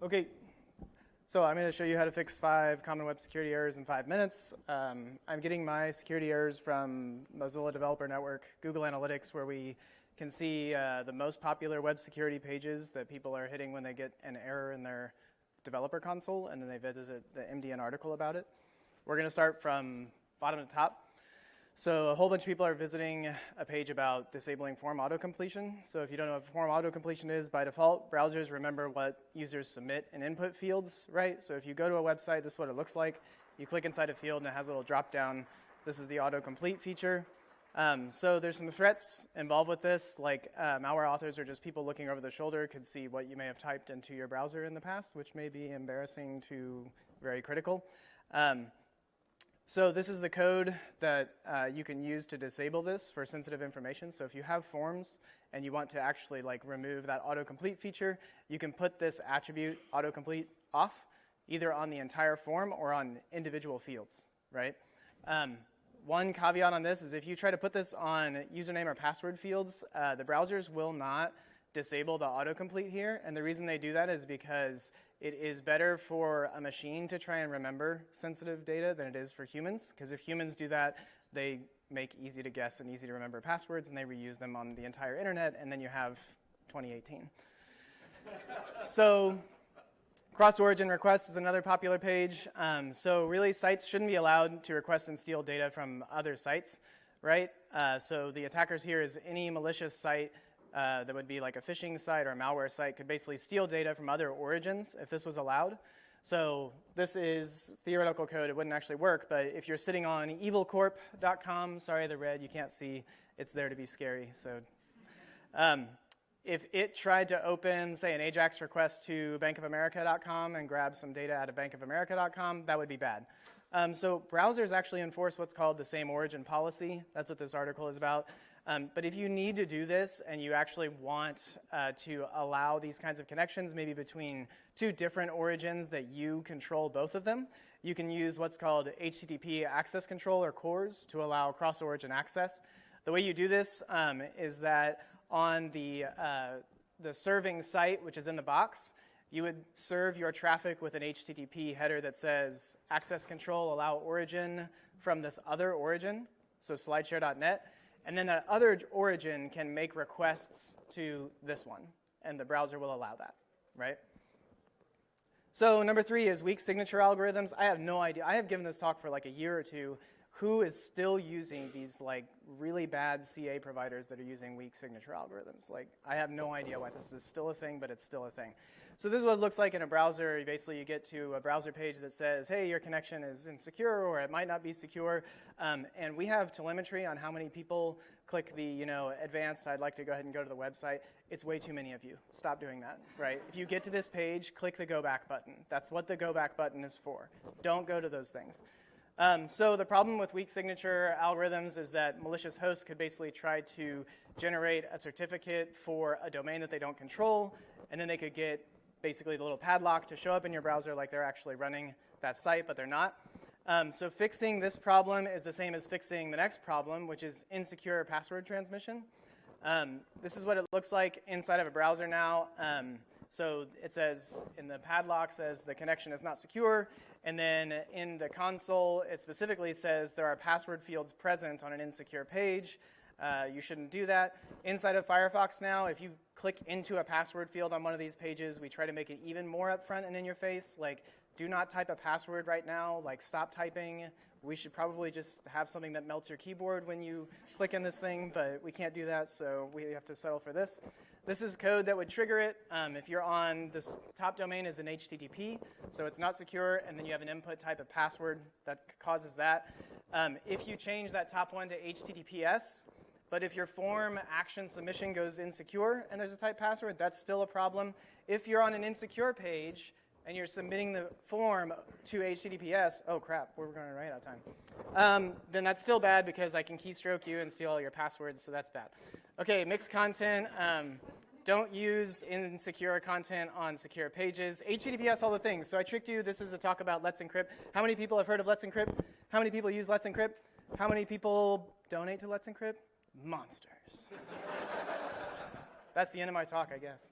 Okay, so I'm going to show you how to fix 5 common web security errors in 5 minutes. I'm getting my security errors from Mozilla Developer Network, Google Analytics, where we can see the most popular web security pages that people are hitting when they get an error in their developer console, and then they visit the MDN article about it. We're going to start from bottom to top. So a whole bunch of people are visiting a page about disabling form autocompletion. So if you don't know what form autocompletion is, by default, browsers remember what users submit in input fields, right? So if you go to a website, this is what it looks like. You click inside a field, and it has a little drop down. This is the autocomplete feature. So there's some threats involved with this, like malware authors are just people looking over their shoulder could see what you may have typed into your browser in the past, which may be embarrassing to very critical. So this is the code that you can use to disable this for sensitive information. So if you have forms and you want to actually remove that autocomplete feature, you can put this attribute autocomplete off, either on the entire form or on individual fields, right? One caveat on this is if you try to put this on username or password fields, the browsers will not disable the autocomplete here. And the reason they do that is because it is better for a machine to try and remember sensitive data than it is for humans. Because if humans do that, they make easy to guess and easy to remember passwords, and they reuse them on the entire internet, and then you have 2018. So CrossOrigin Requests is another popular page. So really, sites shouldn't be allowed to request and steal data from other sites, right? So the attackers here is any malicious site that would be like a phishing site or a malware site could basically steal data from other origins if this was allowed. So this is theoretical code. It wouldn't actually work, but if you're sitting on evilcorp.com, sorry, the red, you can't see. It's there to be scary. So if it tried to open, say, an AJAX request to bankofamerica.com and grab some data out of bankofamerica.com, that would be bad. So browsers actually enforce what's called the same origin policy. That's what this article is about. But if you need to do this and you actually want to allow these kinds of connections, maybe between 2 different origins that you control both of them, you can use what's called HTTP access control or CORS to allow cross-origin access. The way you do this is that on the serving site, which is in the box, you would serve your traffic with an HTTP header that says access control allow origin from this other origin, so slideshare.net. And then that other origin can make requests to this one, and the browser will allow that, right? So number 3 is weak signature algorithms. I have no idea. I have given this talk for like a year or 2. Who is still using these really bad CA providers that are using weak signature algorithms? I have no idea why this is still a thing, but it's still a thing. So this is what it looks like in a browser. Basically, you get to a browser page that says, hey, your connection is insecure, or it might not be secure. And we have telemetry on how many people click the advanced, I'd like to go ahead and go to the website. It's way too many of you. Stop doing that, right? If you get to this page, click the go back button. That's what the go back button is for. Don't go to those things. So the problem with weak signature algorithms is that malicious hosts could basically try to generate a certificate for a domain that they don't control, and then they could get basically the little padlock to show up in your browser like they're actually running that site, but they're not. So fixing this problem is the same as fixing the next problem, which is insecure password transmission. This is what it looks like inside of a browser now. So it says, in the padlock says the connection is not secure, and then in the console it specifically says there are password fields present on an insecure page. You shouldn't do that. Inside of Firefox now, if you click into a password field on one of these pages, we try to make it even more upfront and in your face. Do not type a password right now. Stop typing. We should probably just have something that melts your keyboard when you click in this thing, but we can't do that, so we have to settle for this. This is code that would trigger it. If you're on this top domain is an HTTP, so it's not secure, and then you have an input type of password that causes that. If you change that top one to HTTPS, but if your form action submission goes insecure and there's a type password, that's still a problem. If you're on an insecure page and you're submitting the form to HTTPS, oh crap, we're going to run out of time. Then that's still bad because I can keystroke you and steal all your passwords, so that's bad. Okay, mixed content. Don't use insecure content on secure pages. HTTPS, all the things. So I tricked you. This is a talk about Let's Encrypt. How many people have heard of Let's Encrypt? How many people use Let's Encrypt? How many people donate to Let's Encrypt? Monsters. That's the end of my talk, I guess.